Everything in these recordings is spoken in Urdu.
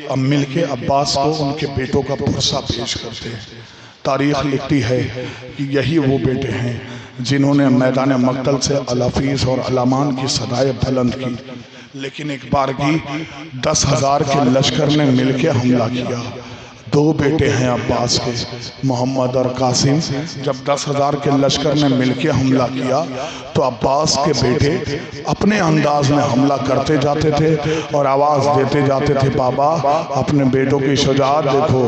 اب مل کے عباس کو ان کے بیٹوں کا پرسہ پیش کرتے ہیں۔ تاریخ لکھتی ہے کہ یہی وہ بیٹے ہیں جنہوں نے میدان مقتل سے الافیز اور علامان کی صدائے بلند کی، لیکن ایک بارگی 10,000 کے لشکر نے مل کے حملہ کیا۔ دو بیٹے ہیں عباس کے، محمد اور قاسم۔ جب 10,000 کے لشکر نے مل کے حملہ کیا تو عباس کے بیٹے اپنے انداز میں حملہ کرتے جاتے تھے اور آواز دیتے جاتے تھے، بابا اپنے بیٹوں کی شجاعت دیکھو،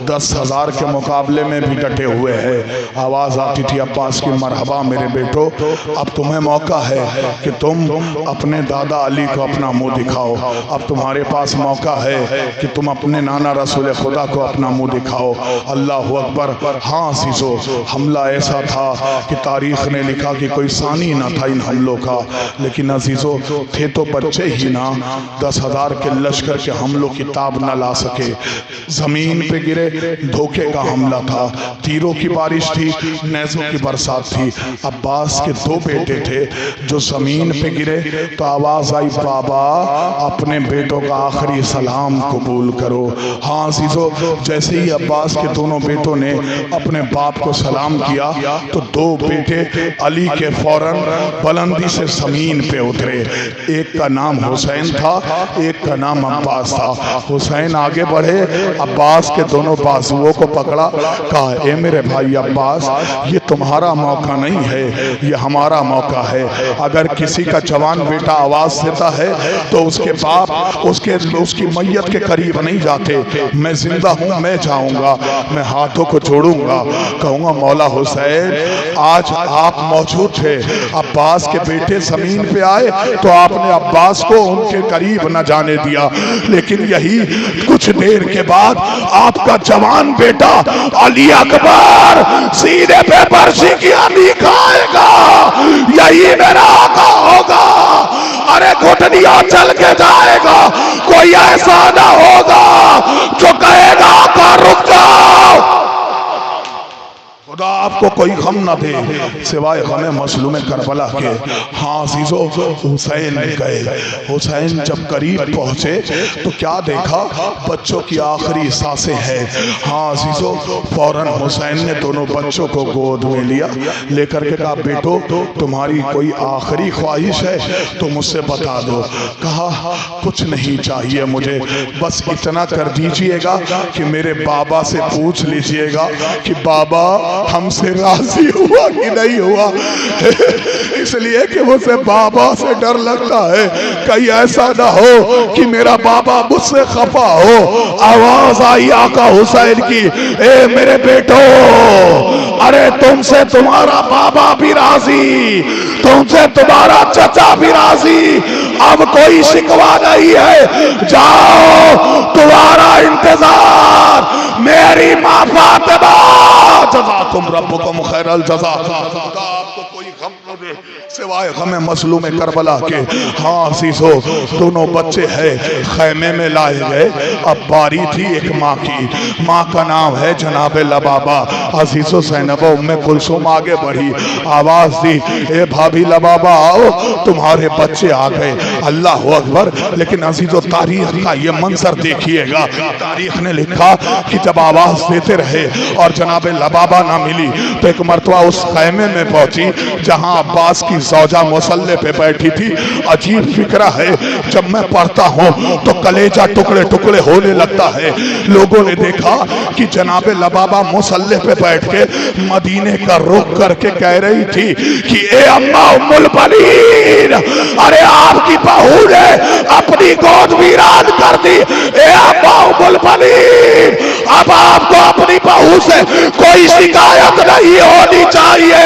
10,000 کے مقابلے میں بھی ڈٹے ہوئے ہیں۔ آواز آتی تھی عباس کی، مرحبا میرے بیٹو، اب تمہیں موقع ہے کہ تم اپنے دادا علی کو اپنا منہ دکھاؤ، اب تمہارے پاس موقع ہے کہ تم اپنے نانا رسول خدا کو اپنا منہ دکھاؤ۔ اللہ اکبر۔ ہاں عزیزو، حملہ ایسا تھا کہ تاریخ نے لکھا کہ کوئی ثانی نہ تھا ان حملوں کا، لیکن عزیزو تھے تو بچے ہی نہ، 10,000 کے لشکر کے حملوں کی تاب نہ لا سکے۔ زمین پہ گرے، دھوکے کا حملہ تھا، تیروں کی بارش تھی، نیزوں کی برسات تھی۔ عباس کے دو بیٹے تھے جو زمین پہ گرے تو آواز آئی، بابا اپنے بیٹوں کا آخری سلام قبول کرو۔ ہاں عزیزو، جیسے ہی عباس کے دونوں بیٹوں نے اپنے باپ کو سلام کیا تو دو بیٹے علی کے فوراً بلندی سے زمین پہ اترے۔ ایک کا نام حسین تھا، ایک کا نام عباس تھا۔ حسین آگے بڑھے، عباس کے دونوں بازوؤں کو پکڑا، کہا اے میرے بھائی عباس، یہ تمہارا موقع نہیں ہے، یہ ہمارا موقع ہے۔ اگر کسی کا جوان بیٹا آواز دیتا ہے تو اس کے باپ اس کی میت کے قریب نہیں جاتے۔ میں زندہ ہوں، میں جاؤں گا، میں ہاتھوں کو جوڑوں گا، کہوں گا مولا حسین آج آپ موجود تھے، عباس کے بیٹے زمین پہ آئے تو آپ نے عباس کو ان کے قریب نہ جانے دیا، لیکن یہی کچھ دیر کے بعد آپ کا جوان بیٹا علی اکبر سینے پہ برشی کی علی کھائے گا، یہی میرا آقا ہوگا۔ ارے گھٹنیاں چل کے جائے گا، کوئی ایسا نہ ہوگا جو کہے گا آقا رک جاؤ۔ خدا آپ کو کوئی غم نہ دے سوائے غم مظلوم کربلا کے۔ ہاں عزیزو، حسین گئے۔ حسین جب قریب پہنچے تو کیا دیکھا؟ بچوں کی آخری سانسیں ہیں۔ ہاں عزیزو، فوراً حسین نے دونوں بچوں کو گود میں لیا، لے کر کے کہا بیٹو تمہاری کوئی آخری خواہش ہے تو مجھ سے بتا دو۔ کہا کچھ نہیں چاہیے مجھے، بس اتنا کر دیجئے گا کہ میرے بابا سے پوچھ لیجئے گا کہ بابا ہم سے راضی ہوا کہ نہیں ہوا، اس لیے کہ مجھے بابا سے ڈر لگتا ہے کہیں ایسا نہ ہو کہ میرا بابا مجھ سے خفا ہو۔ آواز آئی آقا حسین کی، اے میرے بیٹو، ارے تم سے تمہارا بابا بھی راضی، تم سے تمہارا چچا بھی راضی، اب کوئی شکوہ نہیں ہے، جاؤ تمہارا انتظار میری ماں فاطمہ، جزاکم ربکم خیر الجزا۔ آپ کو کوئی غم نہ دے سوائے غم مظلوم کربلا کے۔ ہاں عزیزو، دونوں بچے ہیں خیمے میں لائے گئے۔ اب باری تھی ایک ماں کی، ماں کا نام ہے جناب لبابہ۔ عزیزو زینب و ام کلثوم آگے بڑھی، آواز دی اے بھابی لبابہ آؤ، تمہارے بچے آ گئے۔ اللہ اکبر۔ لیکن عزیزو تاریخ کا یہ منظر دیکھیے گا، تاریخ نے لکھا کہ جب آواز دیتے رہے اور جناب لبابہ نہ ملی تو ایک مرتبہ اس خیمے میں پہنچی جہاں عباس کی زوجہ مصلے پہ بیٹھی تھی۔ عجیب فکرہ ہے، جب میں پڑھتا ہوں تو کلیجہ ٹکڑے ٹکڑے ہونے لگتا ہے۔ لوگوں نے دیکھا کہ جناب لبابہ مصلے پہ بیٹھ کے مدینے کا رخ کر کے کہہ رہی تھی کہ اے اماں ام البنین، ارے آپ کی بہو نے اپنی گود ویران کر دی، اے اماں ام البنین اب آپ کو اپنی بہو سے کوئی شکایت نہیں ہونی چاہیے۔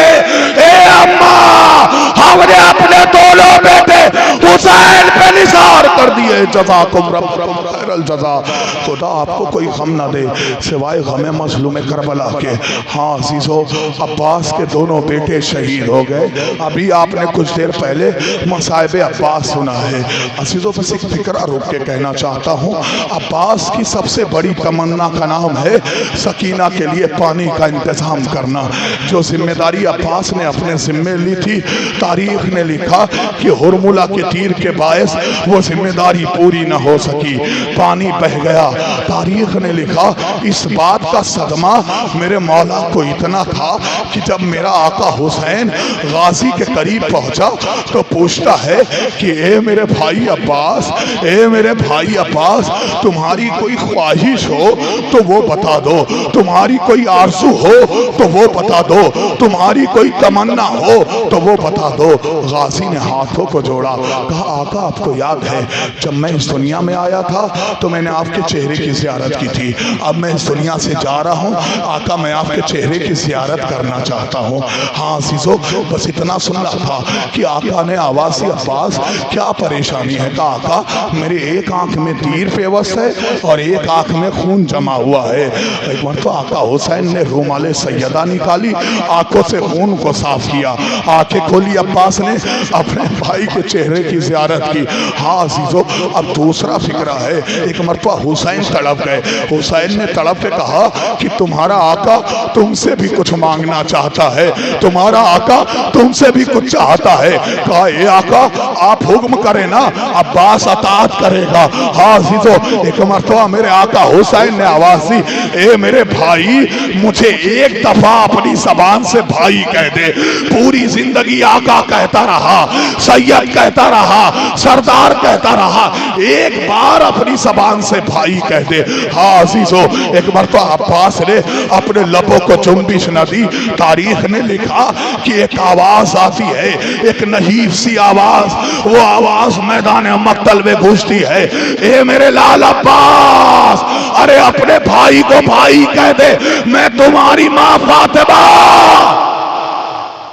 اے اماں، ہم نے اپنے دونوں بیٹے حسین پہ نثار کر دیے، جزاکم ربکم خیر الجزا۔ خدا آپ کو کوئی غم نہ دے سوائے غم مظلوم کربلا کے۔ ہاں عزیزو، عباس کے دونوں بیٹے شہید ہو گئے۔ ابھی آپ نے کچھ دیر پہلے مصائب عباس سنا ہے۔ عزیزو بس ایک فکرہ روک کے کہنا چاہتا ہوں، عباس کی سب سے بڑی تمنا کا نام ہے سکینہ کے لیے پانی کا انتظام کرنا۔ جو ذمہ داری عباس نے اپنے ذمہ لی تھی، تاریخ نے لکھا کہ ہرملہ کے تیر کے باعث وہ ذمہ داری پوری نہ ہو سکی۔ پانی بہ گیا۔ تاریخ نے لکھا اس بات کا صدمہ میرے مولا کو اتنا تھا کہ جب میرا آقا حسین غازی کے قریب پہنچا تو پوچھتا ہے کہ اے میرے بھائی عباس، اے میرے بھائی عباس، تمہاری کوئی خواہش ہو تو وہ بتا دو، تمہاری کوئی آرزو ہو تو وہ بتا دو، تمہاری کوئی تمنا ہو تو وہ بتا دو۔ غازی نے ہاتھوں کو جوڑا، کہا آقا آپ کو یاد ہے جب میں اس دنیا میں آیا تھا تو میں نے آپ کے چہرے کی زیارت کی تھی، اب میں اس دنیا سے جا رہا ہوں آقا میں آپ کے چہرے کی زیارت کرنا چاہتا ہوں۔ ہاں عزیزو، بس اتنا سننا تھا کہ آقا نے آواز سے عباس کیا پریشانی ہے؟ کہا آقا میرے ایک آنکھ میں تیر پیوست ہے اور ایک آنکھ میں خون جمع ہوا ہے۔ ایک مرتبہ آقا حسین نے رومال سیدہ نکالی، آنکھوں سے خون کو صاف کیا، آنکھیں کھولی، عباس نے اپنے بھائی کے چہرے کی زیارت کی۔ ہاں عزیزو، اب دوسرا فکرہ ہے، ایک مرتبہ حسین تڑپ گئے، حسین نے تڑپ کے کہا کہ تمہارا آقا تم سے بھی کچھ مانگنا چاہتا ہے، تمہارا آقا تم سے بھی کچھ چاہتا ہے۔ کہا اے آقا آپ حکم کریں نا، عباس اطاعت کرے گا۔ ہاں عزیزو، ایک مرتبہ میرے آقا حسین نے آواز دی، اے میرے بھائی مجھے ایک دفعہ اپنی زبان سے بھائی کہہ دے۔ پوری زندگی آقا کہتا رہا، سید کہتا رہا، سردار کہتا رہا، ایک بار اپنی زبان سے بھائی کہہ دے۔ ہاں عزیزو، ایک مرتبہ عباس نے اپنے لبوں کو جنبش نہ دی۔ تاریخ نے لکھا کہ ایک آواز آتی ہے، ایک نحیف سی آواز، وہ آواز میدان مقتل میں گونجتی ہے، اے میرے لال عباس، ارے اپنے بھائی کو بھائی کہہ دے، میں تمہاری ماں فاطمہ،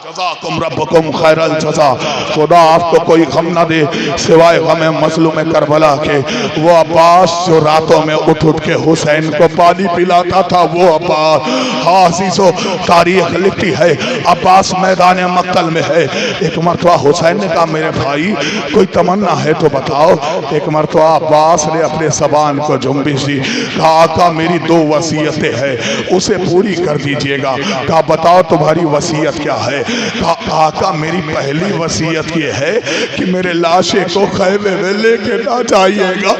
جزاکم ربکم خیر الجزا۔ خدا آپ کو کوئی غم نہ دے سوائے غم مظلوم کربلا کے۔ وہ عباس جو راتوں میں اٹھ اٹھ کے حسین کو پانی پلاتا تھا، وہ عباس۔ ہاں عزیزو، تاریخ لکھتی ہے عباس میدان مقتل میں ہے۔ ایک مرتبہ حسین نے کہا میرے بھائی کوئی تمنا ہے تو بتاؤ۔ ایک مرتبہ عباس نے اپنے زبان کو جنبش دی، کہا آقا میری دو وصیتیں ہیں، اسے پوری کر دیجئے گا۔ کہا بتاؤ تمہاری وصیت کیا ہے؟ کہا آقا میری پہلی وصیت یہ ہے کہ میرے لاشے کو خیمے میں لے کے نہ جائیے گا،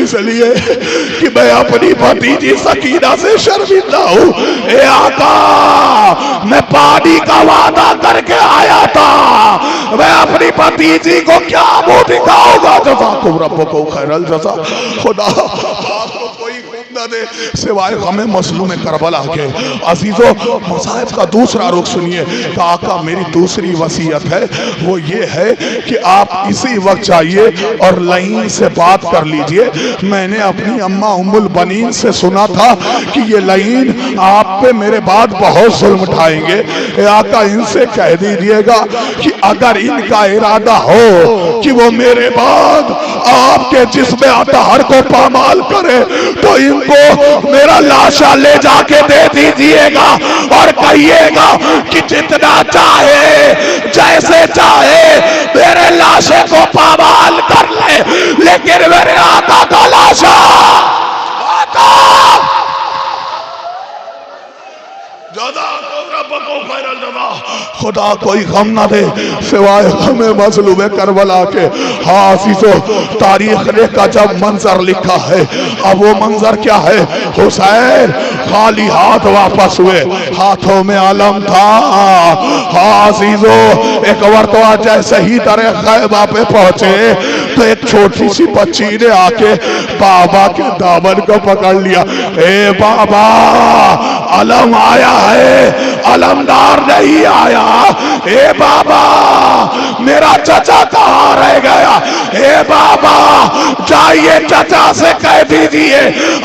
اس لیے کہ میں اپنی بھتیجی سکینہ سے شرمندہ ہوں۔ اے آقا میں پانی کا وعدہ کر کے آیا تھا، میں اپنی بھتیجی کو کیا منہ دکھاؤں گا؟ جزاکم ربکم خیر الجزا۔ خدا آپ کو کوئی نہ دے سوائے غم مظلوم کربلا کے۔ عزیزو، مصائب کا دوسرا رخ سنیے کہ آقا میری دوسری وصیت ہے، وہ یہ ہے کہ آپ اسی وقت جائیے اور لعین سے بات کر لیجئے۔ میں نے اپنی اماں ام البنین سے سنا تھا کہ یہ لعین آپ پہ میرے بعد بہت ظلم اٹھائیں گے۔ اے آقا ان سے کہہ دیجئے گا کہ اگر ان کا ارادہ ہو کہ وہ میرے بعد آپ کے جسم اطہر کو پامال کرے تو ان کو میرا لاشا لے جا کے دے دیجئے گا اور کہیے گا کہ جتنا چاہے جیسے چاہے میرے لاشے کو پامال کر لے، لیکن میرے آقا کا لاشا آقا خدا کوئی غم نہ دے سوائے غم مظلوم کربلا کے۔ ہاں عزیزو، تاریخ نے کا جب منظر لکھا ہے، اب وہ منظر کیا ہے؟ حسین خالی ہاتھ واپس ہوئے، ہاتھوں میں علم تھا۔ ہاں عزیزو، ایک مرتبہ جیسے ہی در خیمہ پہ پہنچے تو ایک چھوٹی سی بچی نے آ کے بابا کے دامن کو پکڑ لیا، اے بابا علم آیا ہے، علمدار نہیں آیا۔ اے بابا میرا چچا کہاں رہ گیا؟ اے بابا جائیے چچا سے کہہ دیجئے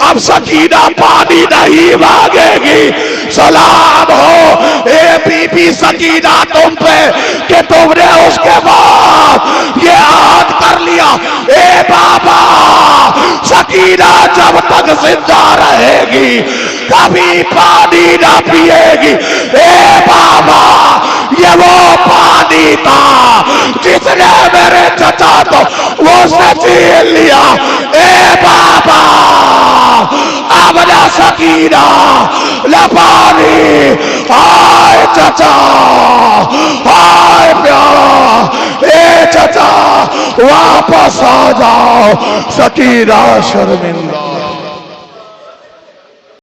اب سکینہ پانی نہیں مانگے گی۔ سلام ہو اے بی بی سکینہ تم پہ کہ تم نے اس کے بعد یہ عہد کر لیا، اے بابا سکینہ جب تک زندہ رہے گی کبھی پانی نہ پیے گی۔ اے بابا یہ وہ پانی تھا جس نے میرے چچا کو وہ سے چھین لیا۔ اے بابا اب نہ سکینہ لپانی، آئے چچا، آئے پیارا، اے چچا واپس آ جاؤ، سکینہ شرمندہ